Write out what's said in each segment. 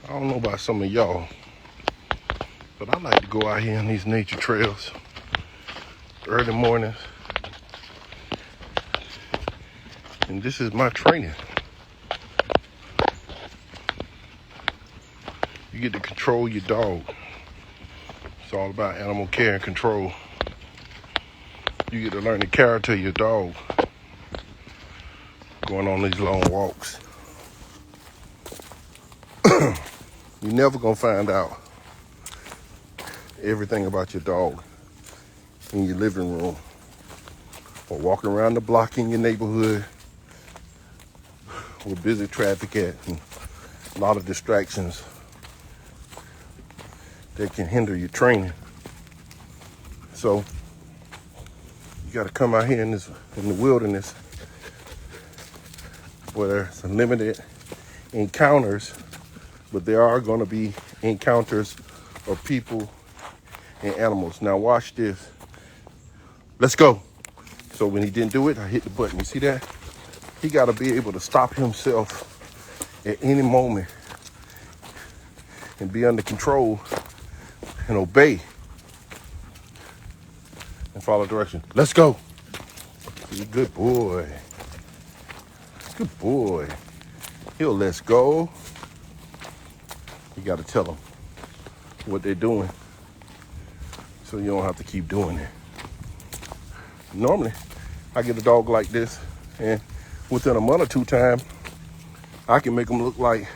I don't know about some of y'all, but I like to go out here on these nature trails early mornings. And this is my training. You get to control your dog. It's all about animal care and control. You get to learn the character of your dog going on these long walks. You're never gonna find out everything about your dog in your living room or walking around the block in your neighborhood with busy traffic at and a lot of distractions that can hinder your training. So you got to come out here in the wilderness where there's limited encounters, but there are going to be encounters of people and animals. Now watch this. Let's go. So when he didn't do it, I hit the button. You see that? He got to be able to stop himself at any moment and be under control and obey and follow direction. Let's go. Good boy. Good boy. He'll let's go. You got to tell them what they're doing so you don't have to keep doing it. Normally, I get a dog like this, and within a month or two time, I can make them look like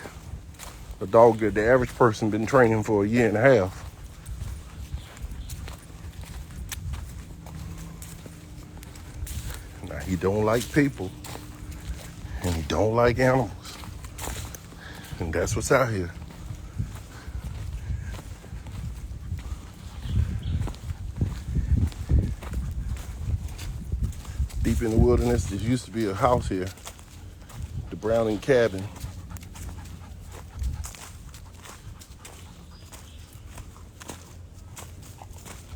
a dog that the average person been training for a year and a half. Now, he don't like people, and he don't like animals. And that's what's out here. Deep in the wilderness, there used to be a house here, the Browning cabin.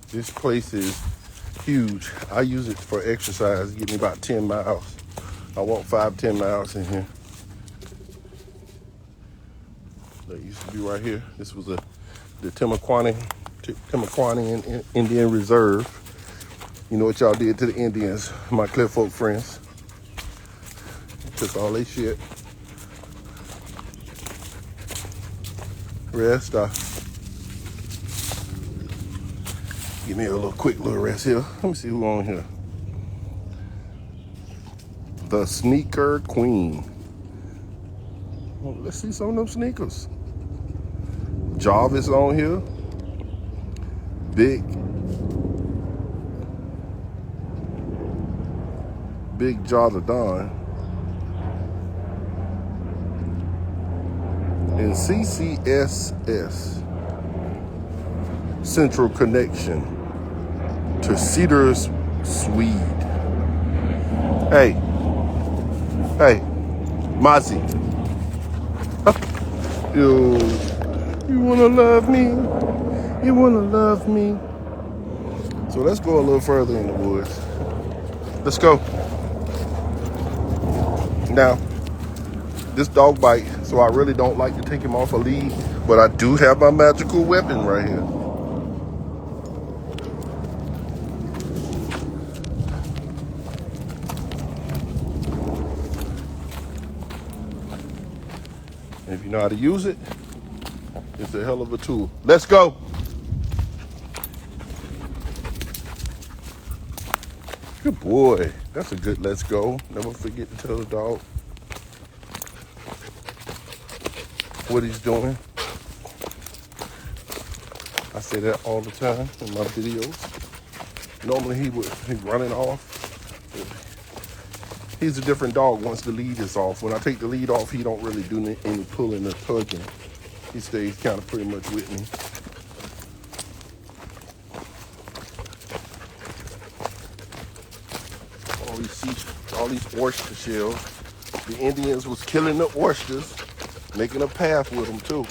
This place is huge. I use it for exercise, get me about 10 miles. I walk 5-10 miles in here. That used to be right here. This was the Timaquani Indian Reserve. You know what y'all did to the Indians, my Clear Folk friends. Took all they shit. Rest. Give me a quick little rest here. Let me see who on here. The Sneaker Queen. Well, let's see some of them sneakers. Jarvis on here. Big Jardadon. And CCSS. Central Connection to Cedars, Swede. Hey, Mozzie. You wanna love me? You wanna love me? So let's go a little further in the woods. Let's go. Now, this dog bite, so I really don't like to take him off a lead, but I do have my magical weapon right here. If you know how to use it, it's a hell of a tool. Let's go. Good boy. That's a good let's go. Never forget to tell the dog what he's doing. I say that all the time in my videos. Normally he's running off. He's a different dog once the lead is off. When I take the lead off, he don't really do any pulling or tugging. He stays kind of pretty much with me. All these oyster shells. The Indians was killing the oysters, making a path with them too.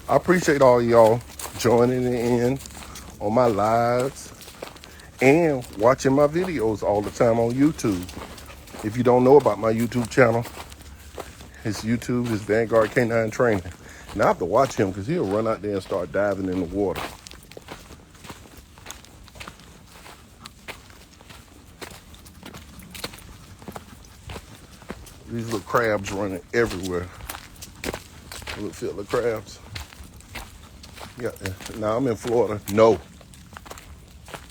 I appreciate all y'all joining in on my lives and watching my videos all the time on YouTube. If you don't know about my YouTube channel, his YouTube is Vanguard K9 Training. Now I have to watch him because he'll run out there and start diving in the water. These little crabs running everywhere. Little field of crabs. Yeah, now I'm in Florida. No.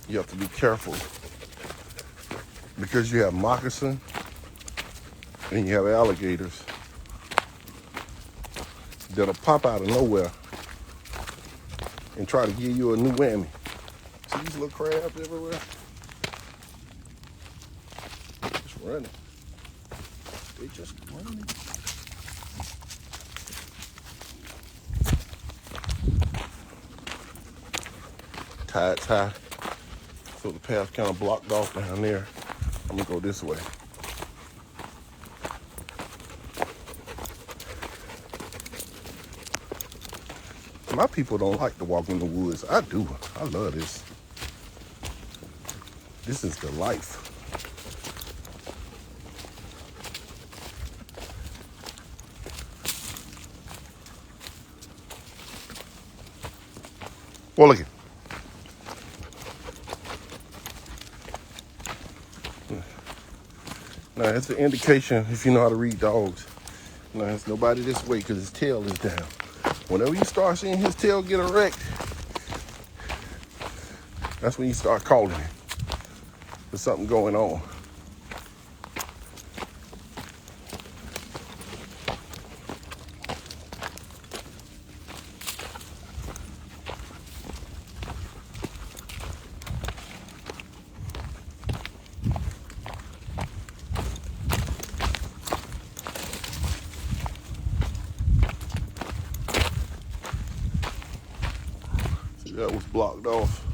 You have to be careful because you have moccasin and you have alligators that'll pop out of nowhere and try to give you a new whammy. See these little crabs everywhere? Just running. They just running. Tide's high, so the path kind of blocked off down there. I'm gonna go this way. My people don't like to walk in the woods. I do. I love this. This is the life. Well, look at. Now, it's an indication if you know how to read dogs. Now, there's nobody this way because his tail is down. Whenever you start seeing his tail get erect, that's when you start calling him. There's something going on. That was blocked off.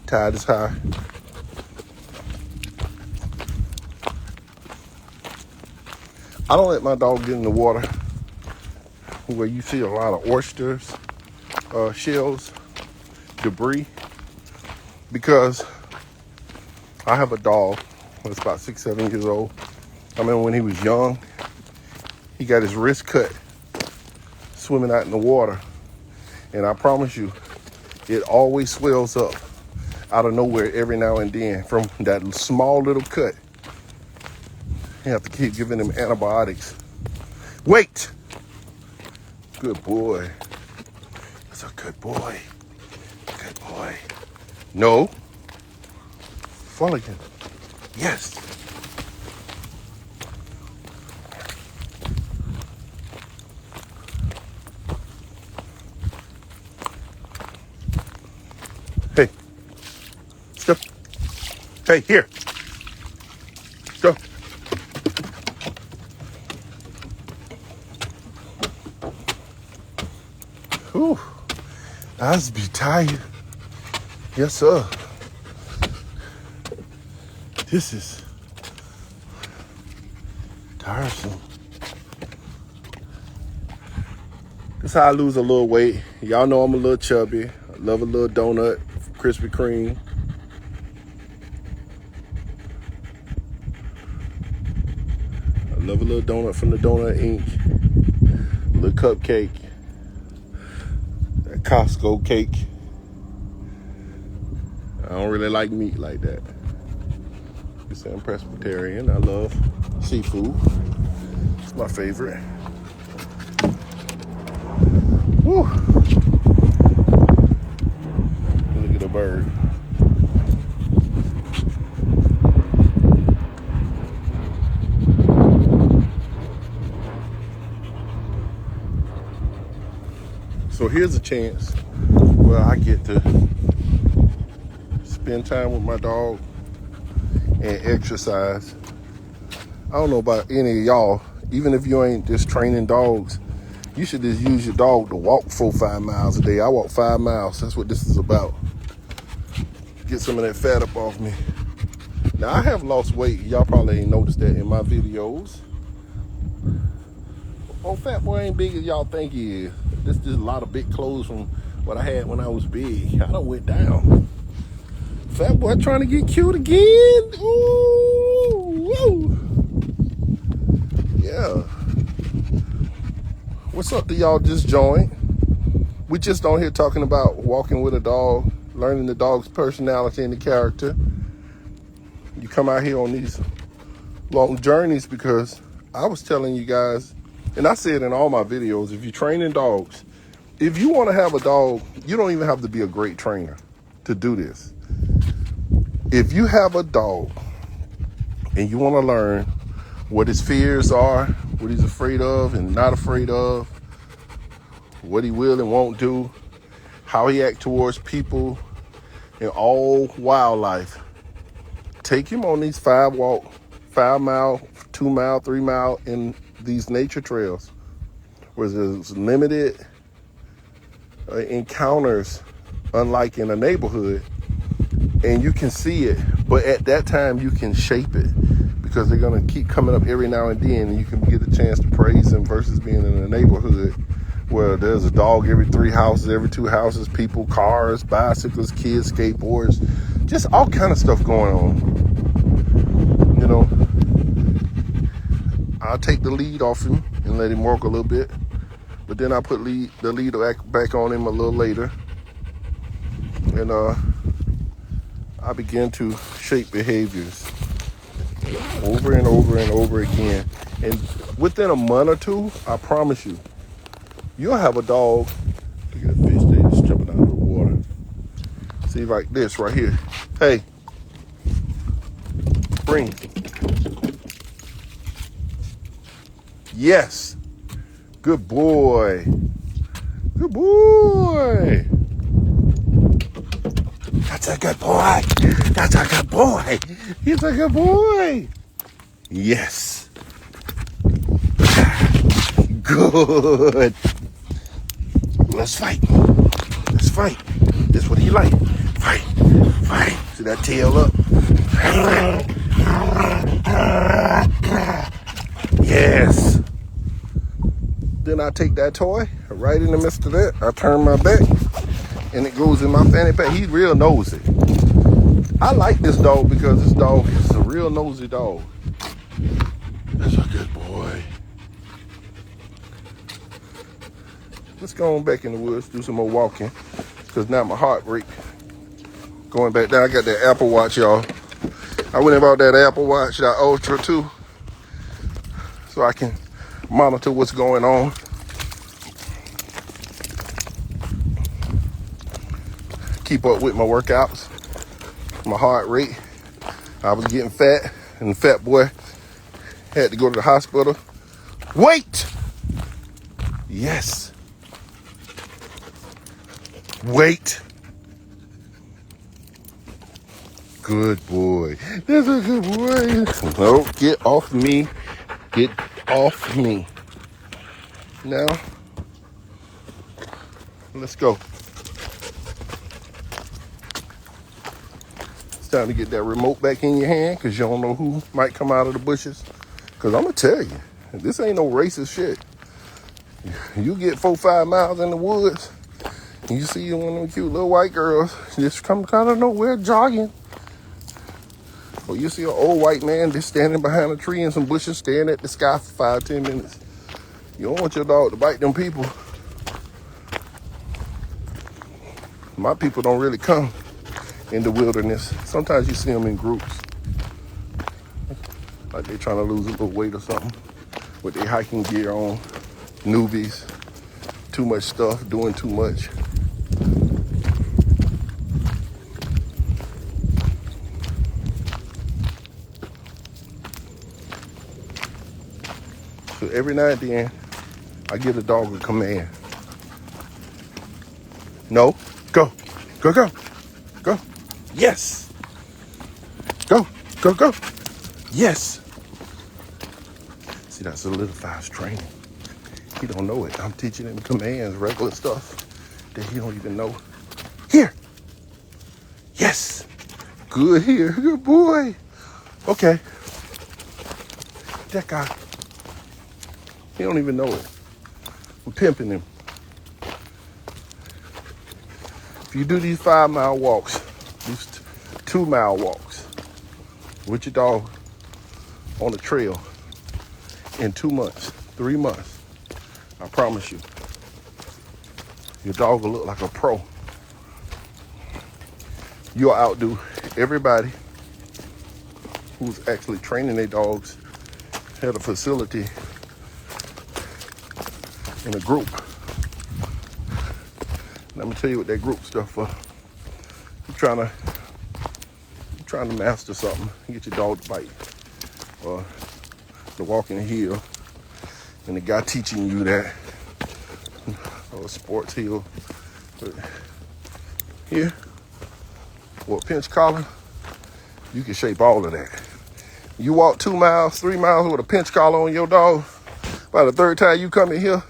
Tide is high. I don't let my dog get in the water where you see a lot of oysters, shells, debris, because I have a dog that's about 6, 7 years old. I remember when he was young, he got his wrist cut swimming out in the water, and I promise you it always swells up out of nowhere every now and then from that small little cut. You have to keep giving him antibiotics. Wait. Good boy. That's a good boy. Good boy. No. Fall again. Yes. Hey, stop. Hey, here. Go. Whew. I must be tired. Yes, sir. This is tiresome. This is how I lose a little weight. Y'all know I'm a little chubby. I love a little donut, Krispy Kreme. I love a little donut from the Donut Inc. A little cupcake. That Costco cake. I don't really like meat like that. I'm Presbyterian. I love seafood. It's my favorite. Woo. Look at the bird. So here's a chance where I get to spend time with my dog and exercise. I don't know about any of y'all, even if you ain't just training dogs, you should just use your dog to walk 4-5 miles a day. I walk 5 miles. That's what this is about. Get some of that fat up off me. Now, I have lost weight. Y'all probably ain't noticed that in my videos. Oh, Fat Boy ain't big as y'all think he is. This is a lot of big clothes from what I had when I was big. I done went down. Fat Boy trying to get cute again. Ooh, woo. Yeah. What's up to y'all just joined? We just on here talking about walking with a dog, learning the dog's personality and the character. You come out here on these long journeys because I was telling you guys, and I say it in all my videos, if you're training dogs, if you want to have a dog, you don't even have to be a great trainer to do this. If you have a dog and you want to learn what his fears are, what he's afraid of and not afraid of, what he will and won't do, how he acts towards people and all wildlife, take him on these 5 mile, 2 mile, 3 mile in these nature trails where there's limited encounters, unlike in a neighborhood, and you can see it, but at that time you can shape it because they're going to keep coming up every now and then, and you can get a chance to praise them versus being in a neighborhood where there's a dog every 3 houses, every 2 houses, people, cars, bicycles, kids, skateboards, just all kind of stuff going on. You know, I'll take the lead off him and let him walk a little bit, but then I put the lead back on him a little later, and I begin to shape behaviors over and over and over again. And within a month or two, I promise you, you'll have a dog. Look at that fish, they just jumping out of the water. See, like this right here. Hey, bring. Yes. Good boy. Good boy. That's a good boy. That's a good boy. He's a good boy. Yes. Good. Let's fight. Let's fight. This is what he like. Fight. Fight. See that tail up? Yes. Then I take that toy right in the midst of that. I turn my back and it goes in my fanny pack. He's real nosy. I like this dog because this dog is a real nosy dog. That's a good boy. Let's go on back in the woods, do some more walking, because now my heart rate going back down. I got that Apple Watch, y'all. I went and bought that Apple Watch, that Ultra too, so I can monitor what's going on. Keep up with my workouts, my heart rate. I was getting fat, and the Fat Boy had to go to the hospital. Wait! Yes. Wait. Good boy. That's a good boy. No, get off me. Get off me. Now, let's go. It's time to get that remote back in your hand because you don't know who might come out of the bushes. Because I'm going to tell you, this ain't no racist shit. You get 4-5 miles in the woods, and you see one of them cute little white girls just come out of nowhere jogging. Or you see an old white man just standing behind a tree in some bushes staring at the sky for 5-10 minutes. You don't want your dog to bite them people. My people don't really come in the wilderness. Sometimes you see them in groups. Like they trying to lose a little weight or something with their hiking gear on. Newbies. Too much stuff, doing too much. So every now and then, I give the dog a command. No, go, go, go, go. Yes. Go, go, go. Yes. See, that solidifies training. He don't know it. I'm teaching him commands, regular stuff that he don't even know. Here. Yes. Good here. Good boy. Okay. That guy. He don't even know it. We're pimping him. If you do these 5-mile walks, these 2-mile walks with your dog on the trail in 2 months, 3 months, I promise you, your dog will look like a pro. You'll outdo everybody who's actually training their dogs at a facility in a group. Let me tell you what that group stuff for. You're trying to master something. Get your dog to bite or to walk in the hill, and the guy teaching you that, or sports hill. But here, with a pinch collar, you can shape all of that. You walk 2 miles, 3 miles with a pinch collar on your dog, by the third time you come in here,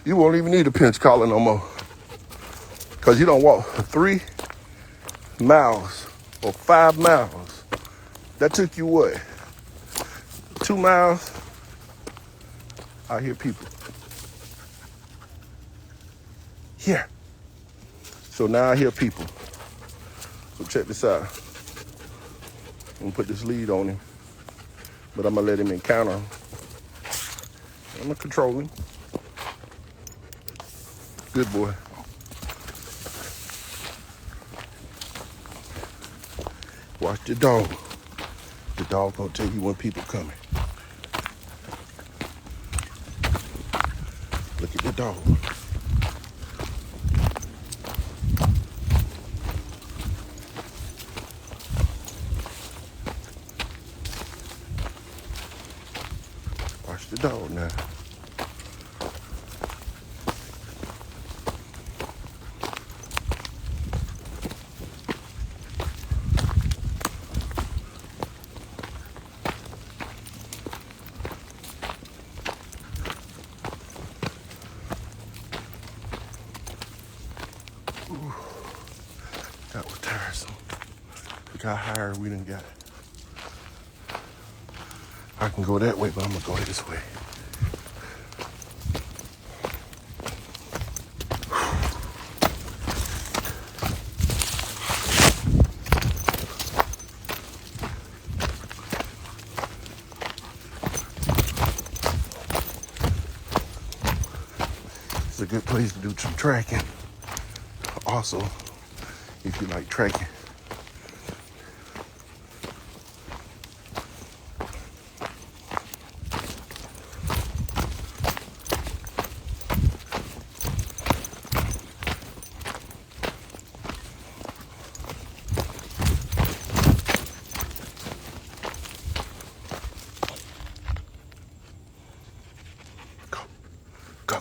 you won't even need a pinch collar no more. Because you don't walk 3 miles or 5 miles. That took you what? 2 miles? I hear people. Here. So now I hear people. So check this out. I'm gonna put this lead on him, but I'm gonna let him encounter him. I'm gonna control him. Good boy. Watch the dog. The dog gonna tell you when people coming. Look at the dog. Watch the dog now. Ooh, that was tiresome. Look how high we done got. I can go that way, but I'm gonna go this way. It's a good place to do some tracking. Also, if you like tracking. Go, go.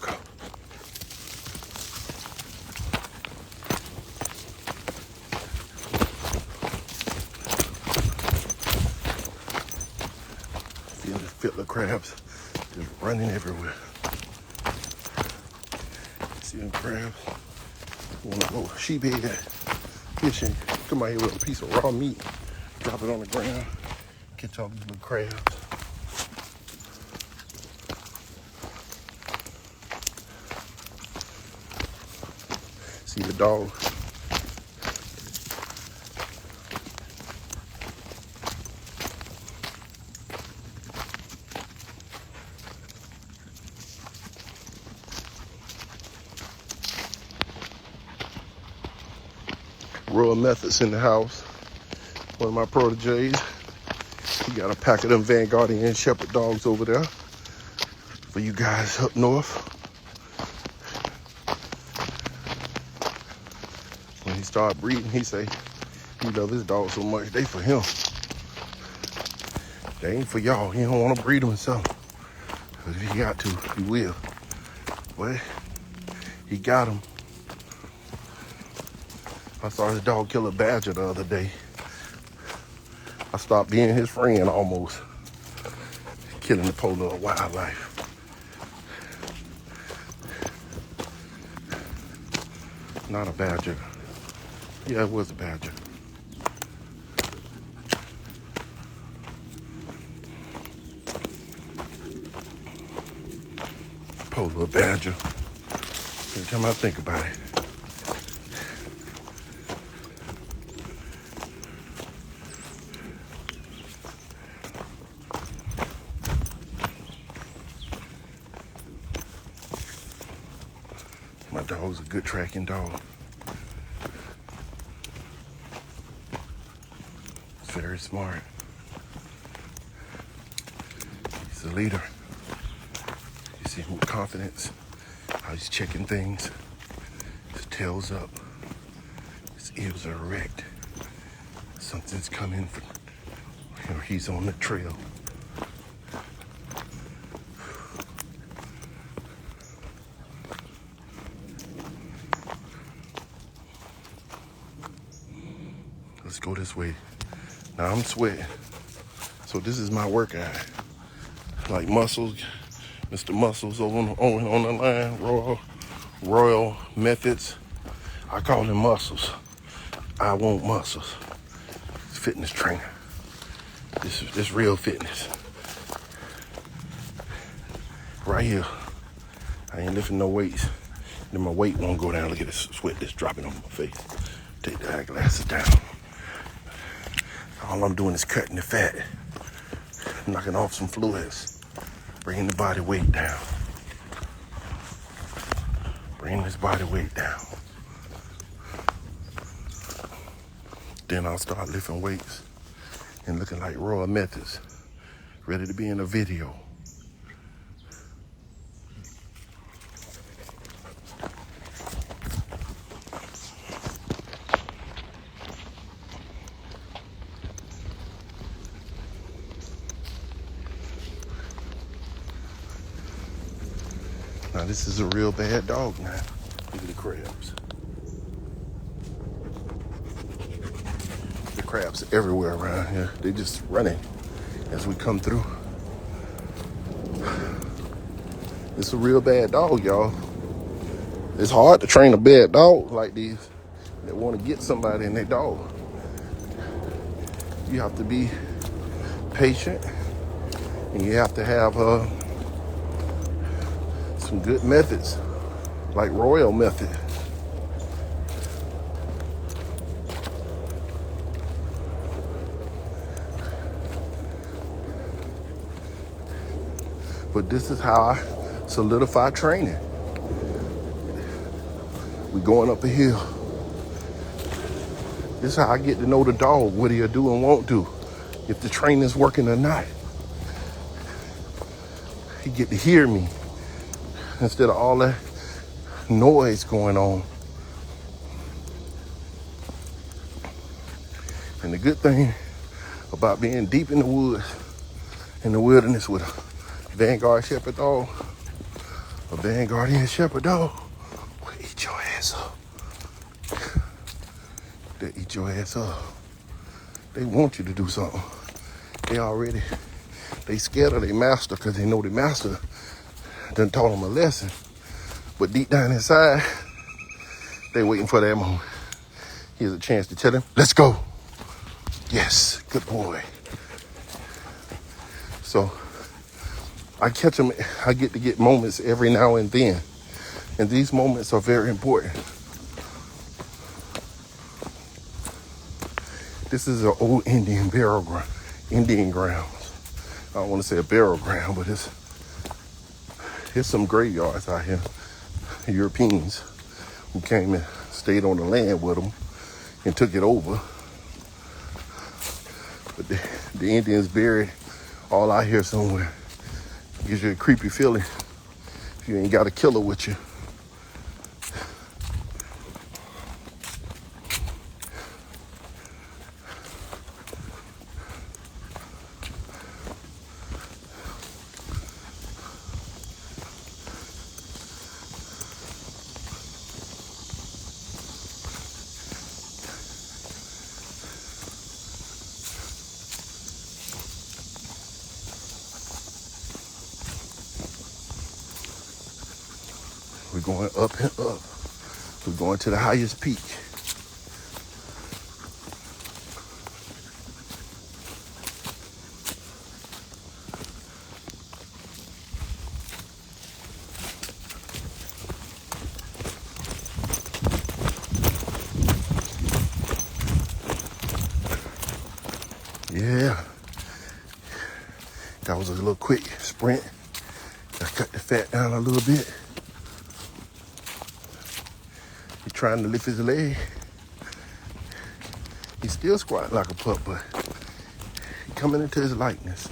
Feel the crabs just running everywhere. See them crabs? Want to go sheephead fishing? Come out here with a piece of raw meat, drop it on the ground, catch all these little crabs. See the dog. Royal Methods in the house. One of my proteges. He got a pack of them Vanguard and Shepherd dogs over there for you guys up north. When he started breeding, he say he love his dog so much, they for him. They ain't for y'all. He don't want to breed them himself. Because if he got to, he will. But he got them. I saw his dog kill a badger the other day. I stopped being his friend almost. Killing the poor little wildlife. Not a badger. Yeah, it was a badger. Poor little badger. Every time I think about it. My dog's a good tracking dog. He's very smart. He's a leader. You see him with confidence, how he's checking things. His tail's up. His ears are erect. Something's coming from, or he's on the trail. Let's go this way. Now I'm sweating. So this is my workout. Like Muscles, Mr. Muscles on the line, Royal Methods. I call him Muscles. I want muscles. Fitness trainer. This real fitness. Right here. I ain't lifting no weights. Then my weight won't go down. Look at this sweat that's dropping on my face. Take the eyeglasses down. All I'm doing is cutting the fat, knocking off some fluids, bringing the body weight down. Bringing this body weight down. Then I'll start lifting weights and looking like Royal Methods, ready to be in a video. Now this is a real bad dog now. Look at the crabs. The crabs are everywhere around here. They just running as we come through. It's a real bad dog, y'all. It's hard to train a bad dog like these that want to get somebody in their dog. You have to be patient and you have to have some good methods, like Royal Method. But this is how I solidify training. We're going up a hill. This is how I get to know the dog, what he'll do and won't do, if the training's working or not. He get to hear me instead of all that noise going on. And the good thing about being deep in the woods, in the wilderness with a vanguard shepherd dog, a vanguardian shepherd dog, will eat your ass up. They eat your ass up. They want you to do something. They scared of their master because they know the master done taught them a lesson. But deep down inside, they waiting for that moment. Here's a chance to tell them, let's go. Yes, good boy. So I catch them, I get to get moments every now and then. And these moments are very important. This is an old Indian burial ground, Indian grounds. I don't want to say a burial ground, but here's some graveyards out here. Europeans who came and stayed on the land with them and took it over. But the Indians buried all out here somewhere. Gives you a creepy feeling if you ain't got a killer with you. We're going up and up. We're going to the highest peak. there. That was a little quick sprint. I cut the fat down a little bit. He's trying to lift his leg. He's still squatting like a pup, but he's coming into his likeness.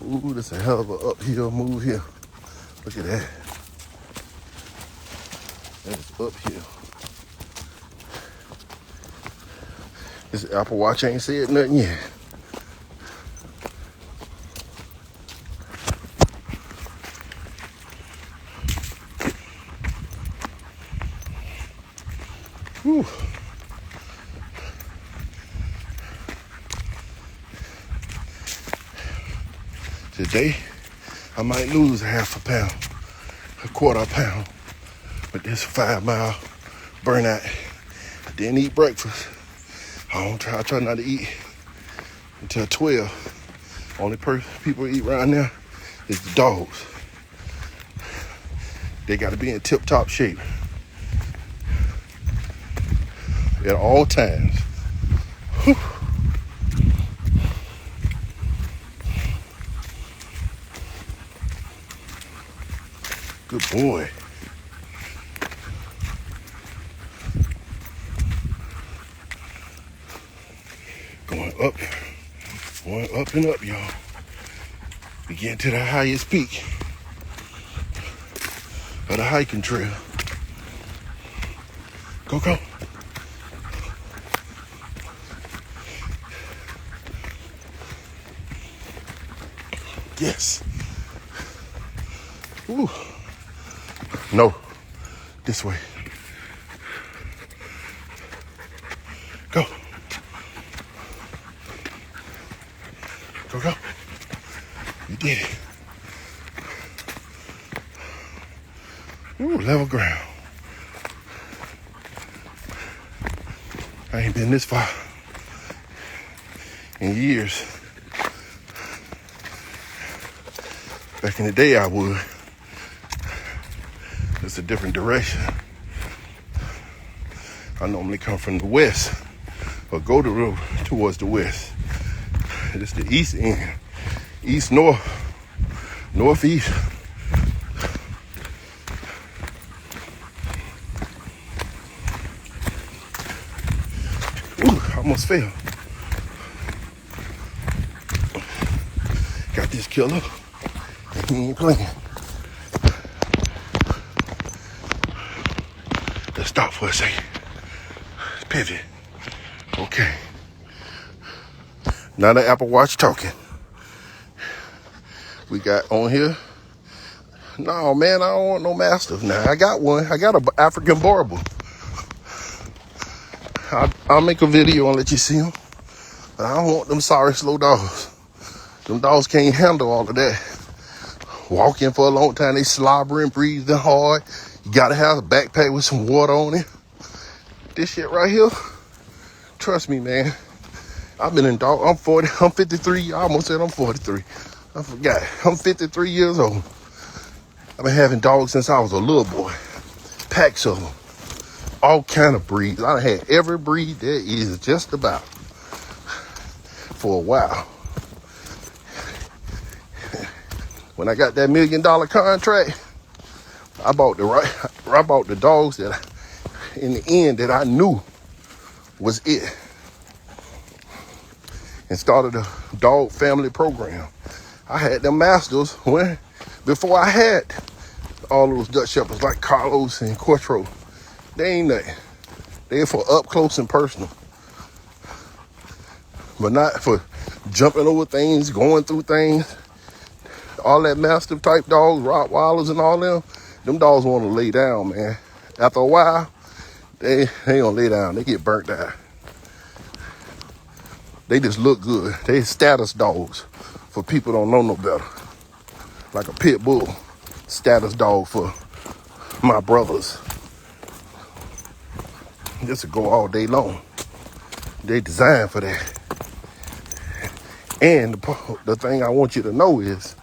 Ooh, that's a hell of an uphill move here. Look at that. That is uphill. This Apple Watch ain't said nothing yet. Whew. Today, I might lose a half a pound, a quarter pound, with this 5 mile burnout. I didn't eat breakfast. I try not to eat until 12. Only people eat around there is the dogs. They got to be in tip-top shape at all times. Whew. Good boy. Going up and up, y'all. We getting to the highest peak of the hiking trail. Go. Yes. Ooh. No. This way. Go. Go. You did it. Ooh, level ground. I ain't been this far in years. Back in the day, I would. It's a different direction. I normally come from the west, or go towards the west. It's the east end, east, north, northeast. Ooh, almost fell. Got this killer. He ain't playing. Let's stop for a second. Pivot. Okay. Now the Apple Watch talking. We got on here. No, man, I don't want no Mastiff now. I got one. I got an African Barbel. I'll make a video and let you see them. But I don't want them sorry slow dogs. Them dogs can't handle all of that. Walking for a long time, they slobbering, breathing hard. You gotta have a backpack with some water on it. This shit right here, trust me, man. I've been in dog. I'm 53. I almost said I'm 43. I forgot. I'm 53 years old. I've been having dogs since I was a little boy. Packs of them. All kind of breeds. I had every breed there is just about for a while. When I got that $1 million contract, I bought the dogs that in the end that I knew was it. And started a dog family program. I had them masters before I had all those Dutch Shepherds like Carlos and Quattro. They ain't nothing. They're for up close and personal. But not for jumping over things, going through things. All that Mastiff type dogs, Rottweilers and all them dogs want to lay down, man. After a while, they ain't gonna lay down. They get burnt out. They just look good. They status dogs for people don't know no better. Like a pit bull, status dog for my brothers. Just to go all day long. They designed for that. And the thing I want you to know is,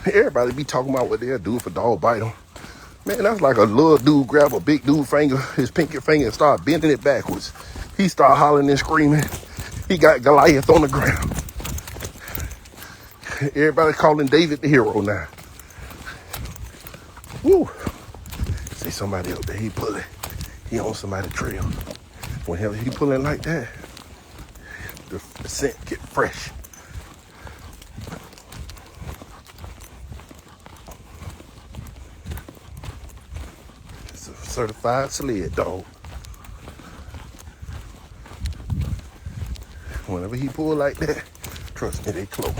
everybody be talking about what they'll do if a dog bite them. Man, that's like a little dude grab a big dude finger, his pinky finger, and start bending it backwards. He start hollering and screaming. He got Goliath on the ground. Everybody calling David the hero now. Woo. See somebody up there, he pulling. He on somebody's trail. Whenever he pulling like that, the scent get fresh. It's a certified sled dog. Whenever he pull like that, trust me, they close.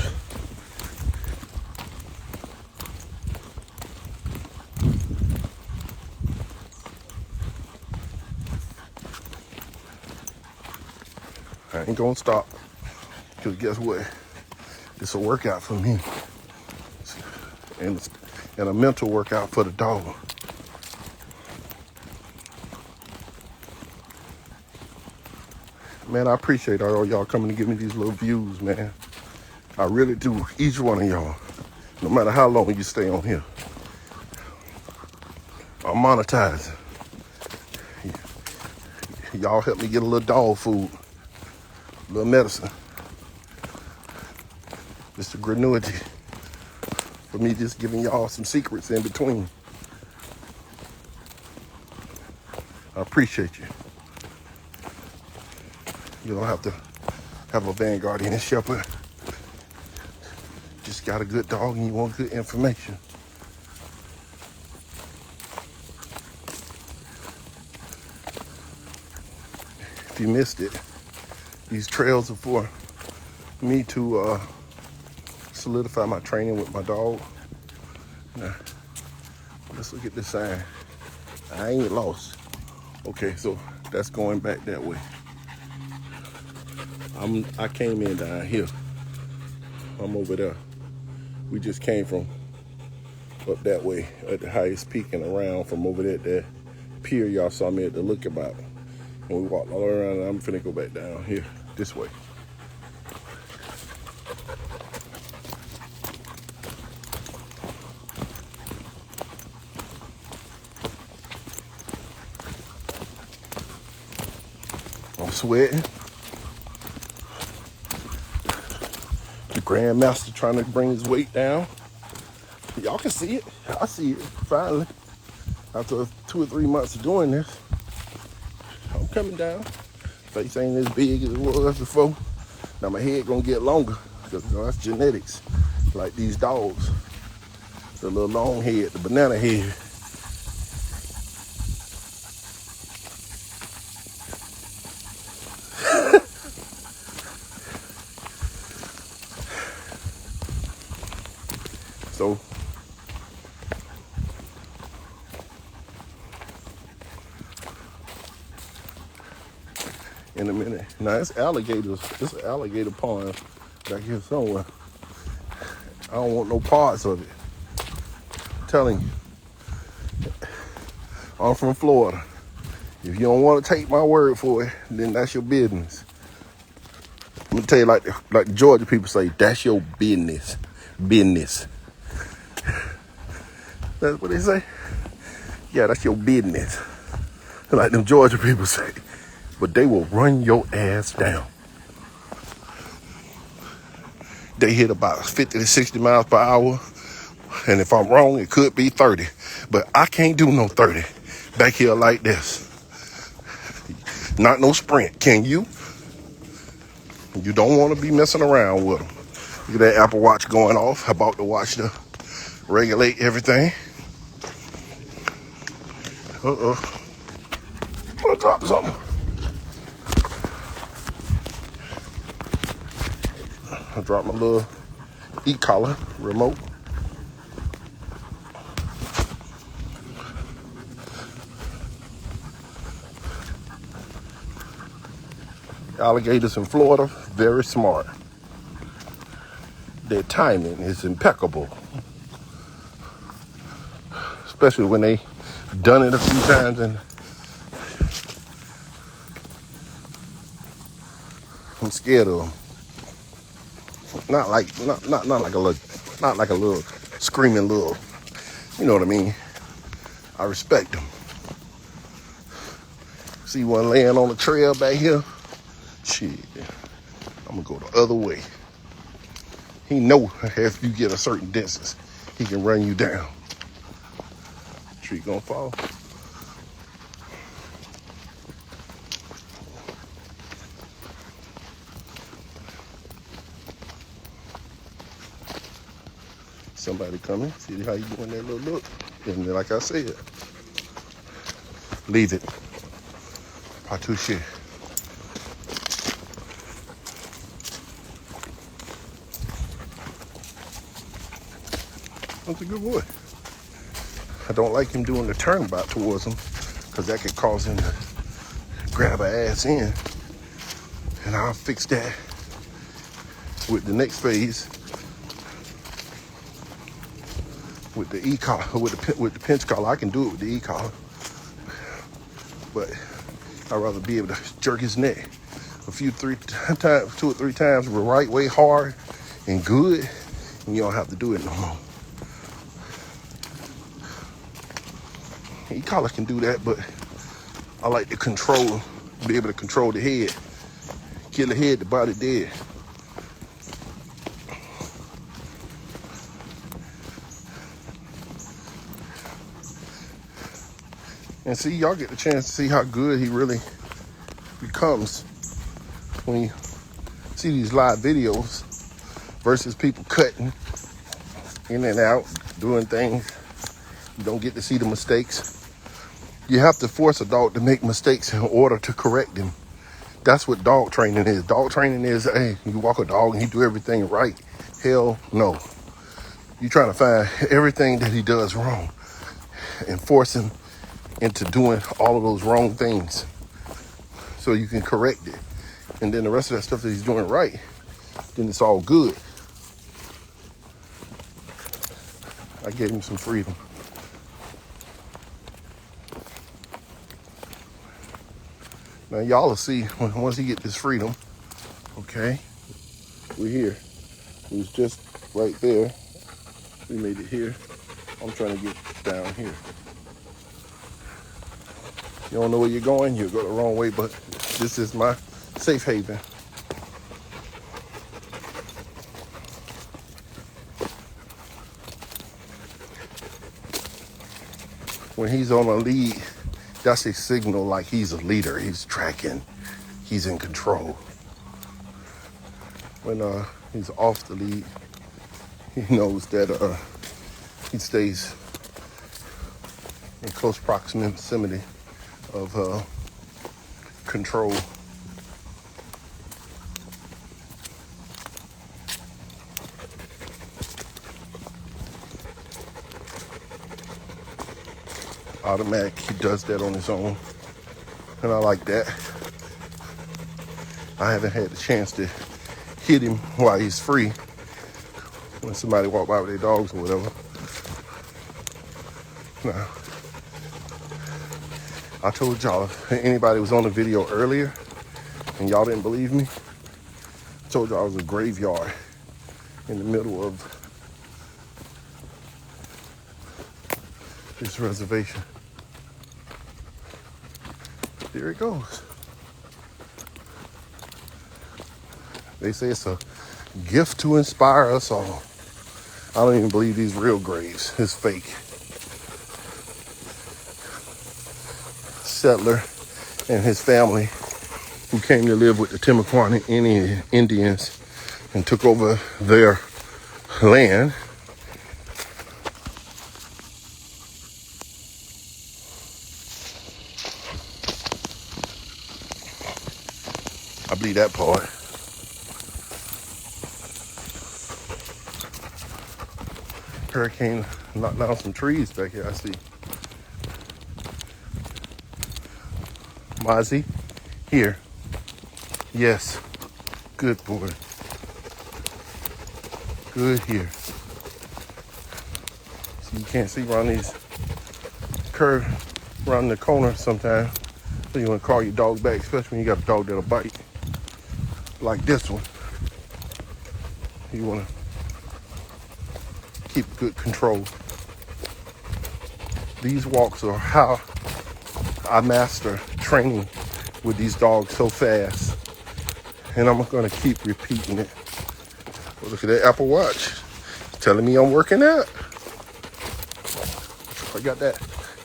I ain't gonna stop, because guess what? It's a workout for me, and a mental workout for the dog. Man, I appreciate all y'all coming to give me these little views, man. I really do, each one of y'all, no matter how long you stay on here. I'm monetizing. Y'all help me get a little dog food. A little medicine. Just a gratuity for me just giving y'all some secrets in between. I appreciate you. You don't have to have a vanguard and shepherd. Just got a good dog and you want good information. If you missed it, these trails are for me to solidify my training with my dog. Now, let's look at this sign. I ain't lost. Okay, so that's going back that way. I came in down here. I'm over there. We just came from up that way at the highest peak and around from over there at that pier y'all saw me at the lookabout. And we walked all around, and I'm finna go back down here this way. I'm sweating. The Grandmaster trying to bring his weight down. Y'all can see it. I see it, finally. After 2 or 3 months of doing this, I'm coming down. Face ain't as big as it was before. Now my head gonna get longer, because that's genetics. Like these dogs. The little long head, the banana head. So in a minute. Now it's alligators. It's an alligator pond back here somewhere. I don't want no parts of it. I'm telling you. I'm from Florida. If you don't want to take my word for it, then that's your business. I'm gonna tell you like the Georgia people say, that's your business. Business. That's what they say? Yeah, that's your business. Like them Georgia people say. But they will run your ass down. They hit about 50 to 60 miles per hour. And if I'm wrong, it could be 30. But I can't do no 30 back here like this. Not no sprint. Can you? You don't want to be messing around with them. Look at that Apple Watch going off. I bought the watch to regulate everything. Uh-oh. I'm gonna drop something. I dropped my little e-collar remote. Alligators in Florida, very smart. Their timing is impeccable. Especially when they done it a few times and I'm scared of them. Not like a little screaming little, you know what I mean? I respect them. See one laying on the trail back here? Shit. I'm gonna go the other way. He know if you get a certain distance, he can run you down. Tree gonna fall. Somebody coming. See how you doing that little look? And then, like I said, leave it. Pas toucher. That's a good boy. I don't like him doing the turnabout towards him because that could cause him to grab her ass in. And I'll fix that with the next phase. With the e-collar, with the pinch collar. I can do it with the e-collar. But I'd rather be able to jerk his neck two or three times the right way, hard and good, and you don't have to do it no more. E-collar can do that, but I like to be able to control the head. Kill the head, the body dead. And see, y'all get the chance to see how good he really becomes when you see these live videos versus people cutting in and out, doing things. You don't get to see the mistakes. You have to force a dog to make mistakes in order to correct them. That's what dog training is. Dog training is, hey, you walk a dog and he do everything right. Hell no. You're trying to find everything that he does wrong and force him into doing all of those wrong things so you can correct it. And then the rest of that stuff that he's doing right, then it's all good. I gave him some freedom. Now y'all will see once he get this freedom, okay, we're here. It was just right there. We made it here. I'm trying to get down here. You don't know where you're going, you'll go the wrong way, but this is my safe haven. When he's on a lead, that's a signal like he's a leader. He's tracking, he's in control. When he's off the lead, he knows that he stays in close proximity of control. Automatic, he does that on his own, and I like that. I haven't had the chance to hit him while he's free when somebody walk by with their dogs or whatever. Now, I told y'all, if anybody was on the video earlier and y'all didn't believe me, I told y'all I was a graveyard in the middle of this reservation. There it goes. They say it's a gift to inspire us all. I don't even believe these real graves. It's fake. Settler and his family who came to live with the Timucuan Indians and took over their land. I believe that part. Hurricane knocked down some trees back here, I see. Mozzie, here. Yes. Good boy. Good here. So you can't see around these curve, around the corner sometimes. So you want to call your dog back, especially when you got a dog that'll bite. Like this one. You want to keep good control. These walks are how I master training with these dogs so fast And I'm gonna keep repeating it. Oh, look at that Apple Watch. It's telling me I'm working out. I got that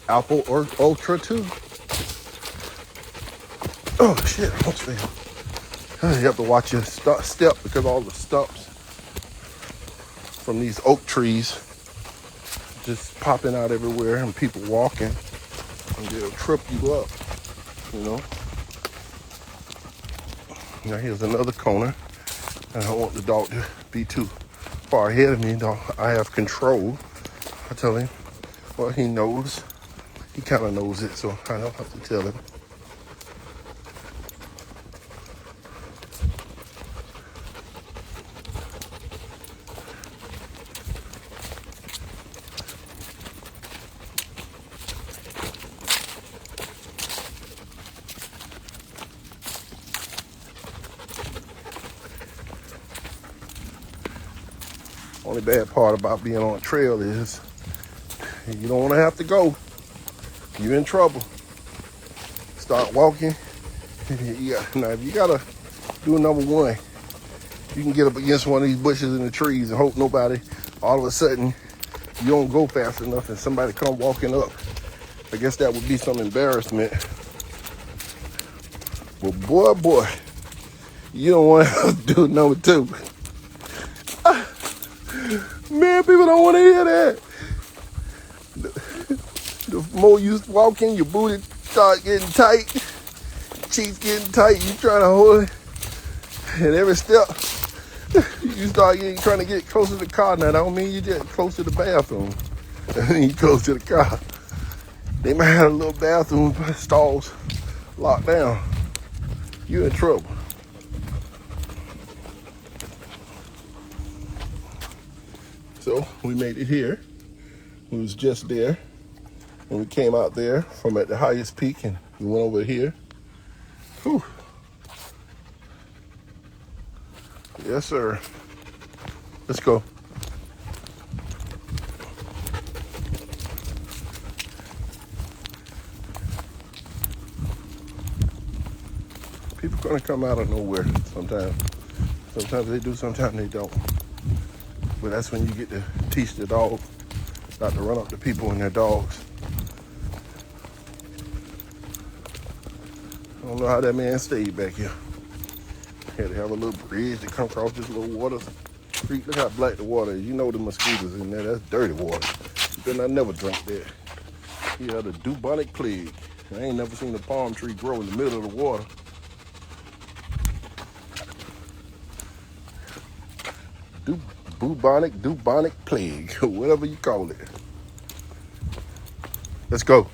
Apple Ultra too. Oh shit, I almost fell. You have to watch your step because all the stumps from these oak trees just popping out everywhere and people walking and they'll trip you up, you know. Now here's another corner. I don't want the dog to be too far ahead of me. Though I have control. I tell him what he knows. He kind of knows it, so I don't have to tell him. Only bad part about being on a trail is you don't want to have to go. You're in trouble. Start walking. Now, if you gotta do number one, you can get up against one of these bushes in the trees and hope nobody, all of a sudden, you don't go fast enough and somebody come walking up. I guess that would be some embarrassment. But boy, you don't want to do number two. Man, people don't want to hear that. The more you walking, your booty start getting tight, cheeks getting tight. You trying to hold it, and every step you start trying to get closer to the car. Now, that don't mean you get close to the bathroom. You close to the car. They might have a little bathroom stalls locked down. You're in trouble. So we made it here. We was just there. And we came out there from at the highest peak and we went over here. Whew. Yes, sir. Let's go. People gonna come out of nowhere sometimes. Sometimes they do, sometimes they don't. But that's when you get to teach the dog not to run up to people and their dogs. I don't know how that man stayed back here. Had to have a little bridge to come across this little water creek. Look how black the water is. You know the mosquitoes in there. That's dirty water. You better not never drink that. He had a bubonic plague. I ain't never seen a palm tree grow in the middle of the water. Bubonic plague, whatever you call it. Let's go.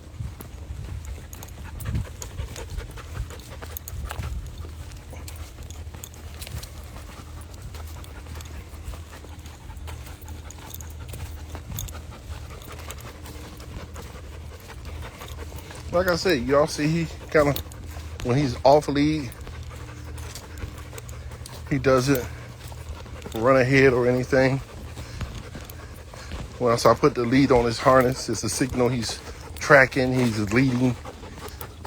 Like I said, y'all see he kind of, when he's off lead, he doesn't run ahead or anything. Once I put the lead on his harness, it's a signal he's tracking, he's leading,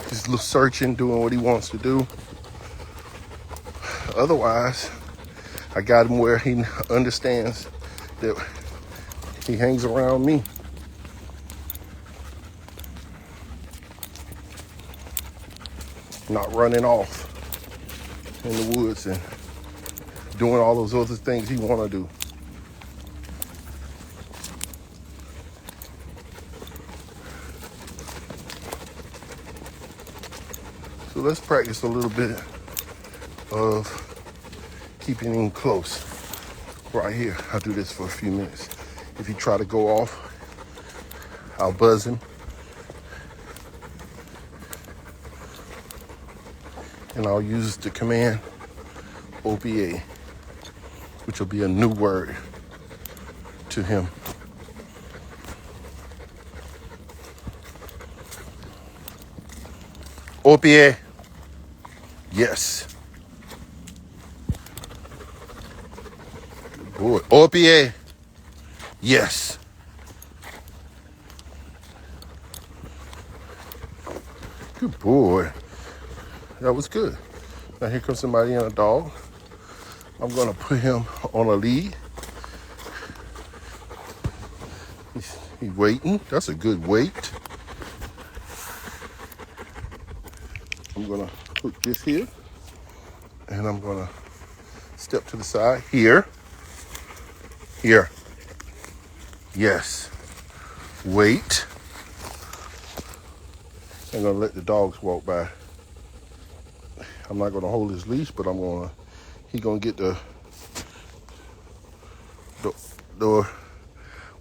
he's searching, doing what he wants to do. Otherwise, I got him where he understands that he hangs around me. Not running off in the woods and doing all those other things he want to do. So let's practice a little bit of keeping him close. Right here, I'll do this for a few minutes. If he try to go off, I'll buzz him. And I'll use the command OBA, which will be a new word to him. OBA, yes. Good boy. OBA, yes. Good boy. That was good. Now here comes somebody and a dog. I'm gonna put him on a lead. He's waiting. That's a good weight. I'm gonna put this here, and I'm gonna step to the side here. Here. Yes. Wait. I'm gonna let the dogs walk by. I'm not gonna hold his leash, but he's gonna get the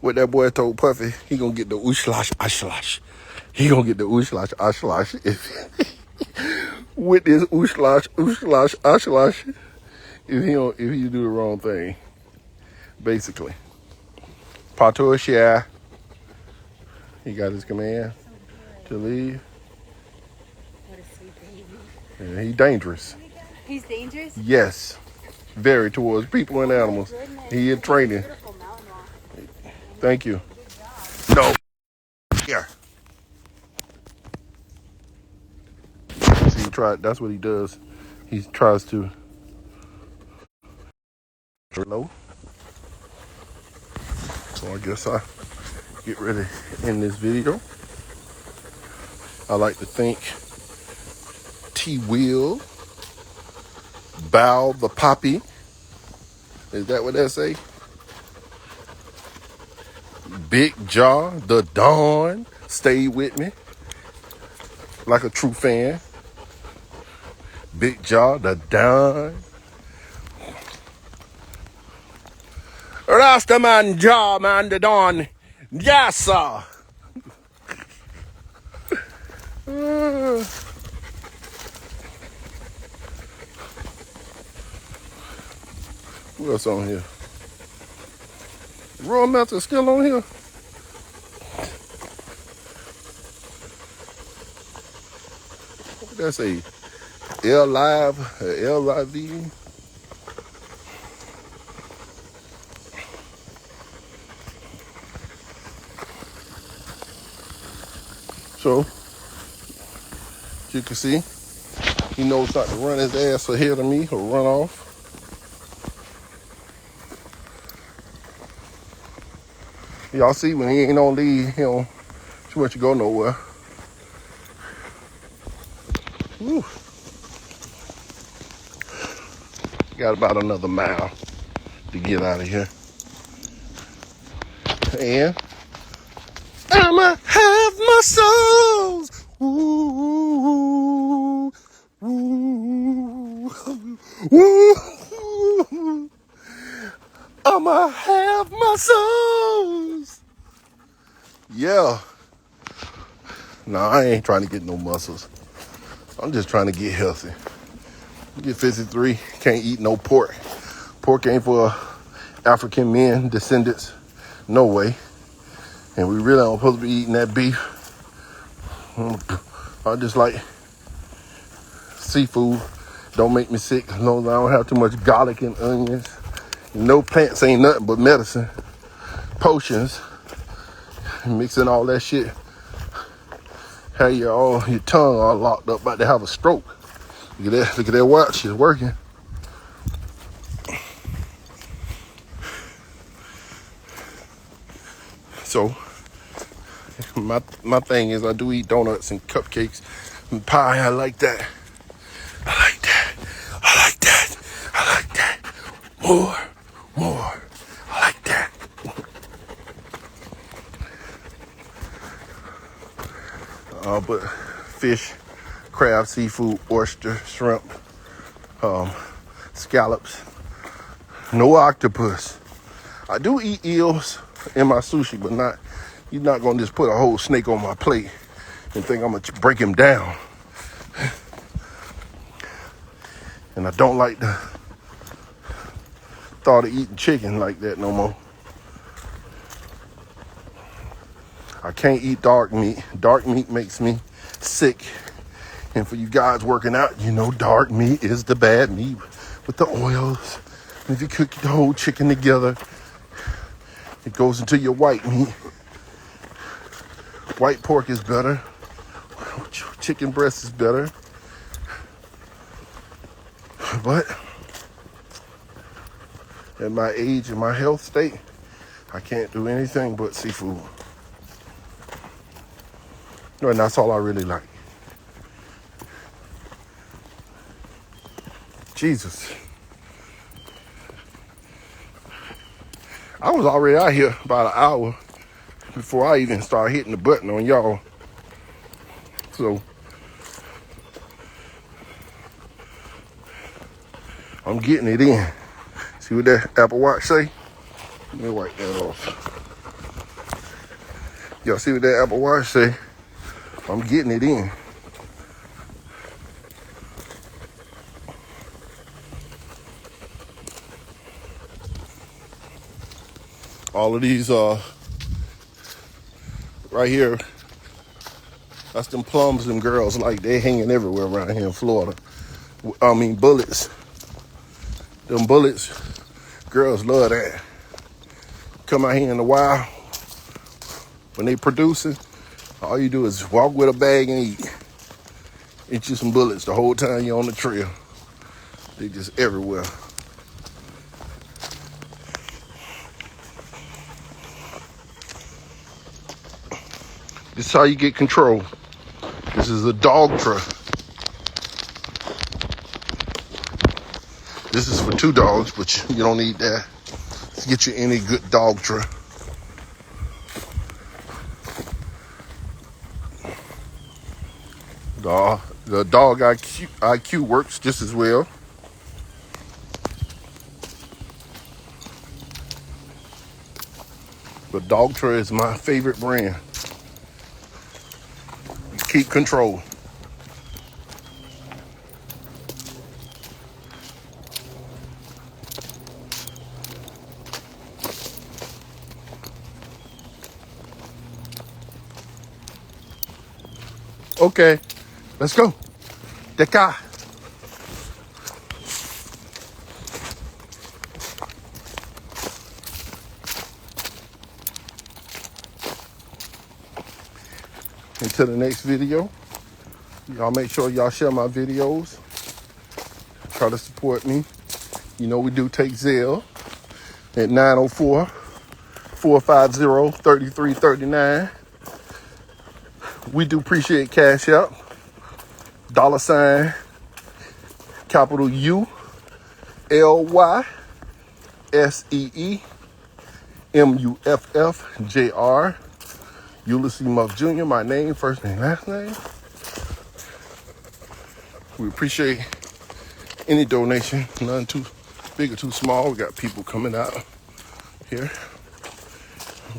what that boy told Puffy, he gonna get the ooslash ashlash. He gonna get the ooslash ashlash with this ooslash ashlash if you do the wrong thing. Basically. Patricia. He got his command to leave. What a sweet baby. And he's dangerous. He's dangerous? Yes. Very towards people and animals. He in training. Beautiful Malinois. Thank you. Good job. No. Here. See, that's what he does. He tries to low. So I guess I get ready to end this video. I like to thank T Will, Bow the Poppy. Is that what that say? Big Jaw, the Dawn, stay with me like a true fan. Big Jaw, the Dawn. Rastaman Jaw, man, the Dawn. Yes, sir. What else on here? Royal Melton still on here? What did that say? L Live, L Live V. So, as you can see, he knows not to run his ass ahead of me or run off. Y'all see, when he ain't on lead, he don't too much to go nowhere. Woo. Got about another mile to get out of here. And I'ma have my souls. Ooh, ooh, ooh. I'ma have my souls. Yeah. No, I ain't trying to get no muscles. I'm just trying to get healthy. Get 53, can't eat no pork. Pork ain't for African men, descendants. No way. And we really aren't supposed to be eating that beef. I just like seafood. Don't make me sick. As long as I don't have too much garlic and onions. No plants ain't nothing but medicine. Potions. Mixing all that shit. Have your tongue all locked up, about to have a stroke. Look at that watch, it's working. So, my thing is I do eat donuts and cupcakes and pie. I like that. I like that. I like that. I like that. More. I like that. But fish, crab, seafood, oyster, shrimp, scallops, no octopus. I do eat eels in my sushi, but you're not gonna just put a whole snake on my plate and think I'm gonna break him down. And I don't like the thought of eating chicken like that no more. I can't eat dark meat. Dark meat makes me sick. And for you guys working out, you know dark meat is the bad meat with the oils. And if you cook the whole chicken together, it goes into your white meat. White pork is better. Chicken breast is better. But At my age and my health state, I can't do anything but seafood. And that's all I really like. Jesus. I was already out here about an hour before I even started hitting the button on y'all. So I'm getting it in. See what that Apple Watch say? Let me wipe that off. Y'all see what that Apple Watch say? I'm getting it in. All of these right here, that's them plums and girls, like they hanging everywhere around here in Florida. I mean bullets. Them bullets, girls love that. Come out here in the wild, when they producing, all you do is walk with a bag and eat. Eat you some bullets the whole time you're on the trail. They just everywhere. This is how you get control. This is a dog truck. This is for 2 dogs, but you don't need that to get you any good dog truck. The dog IQ works just as well. But Dogtra is my favorite brand. Keep control. Okay, let's go. Deca. Until the next video, y'all make sure y'all share my videos. Try to support me. You know we do take Zelle at 904-450-3339. We do appreciate Cash App. $, capital ULYSEEMUFFJR. Ulysses Muff Jr., my name, first name, last name. We appreciate any donation, none too big or too small. We got people coming out here.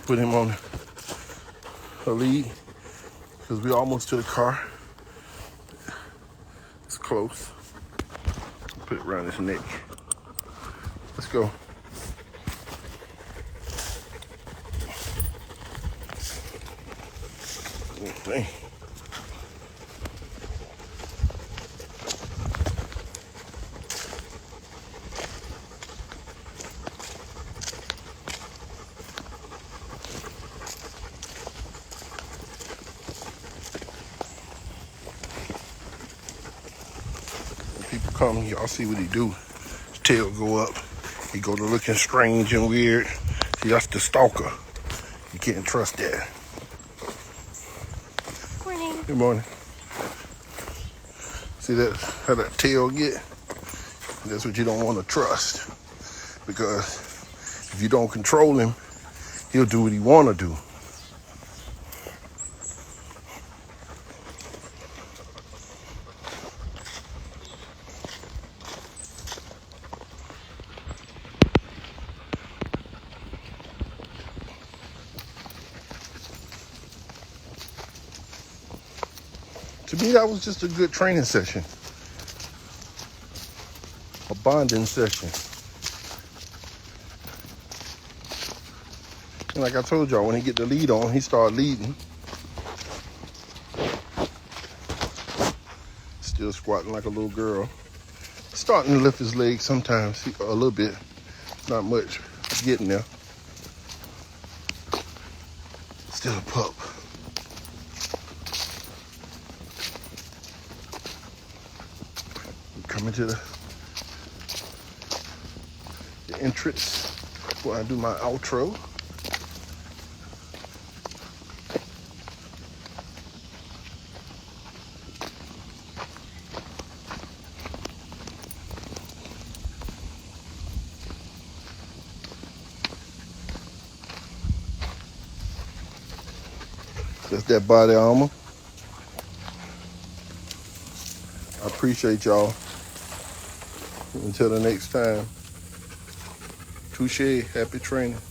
Put him on the lead because we're almost to the car. It's close. Put it around his neck. Let's go. Dang. When people come, y'all see what he do. His tail go up. He go to looking strange and weird. See, that's the stalker. You can't trust that. Good morning. See that how that tail get? That's what you don't want to trust. Because if you don't control him, he'll do what he want to do. To me, that was just a good training session. A bonding session. And like I told y'all, when he get the lead on, he start leading. Still squatting like a little girl. Starting to lift his legs sometimes, a little bit. Not much. Getting there. Still a pup. Coming to the entrance before I do my outro. That's that body armor. I appreciate y'all. Until the next time. Touche, happy training.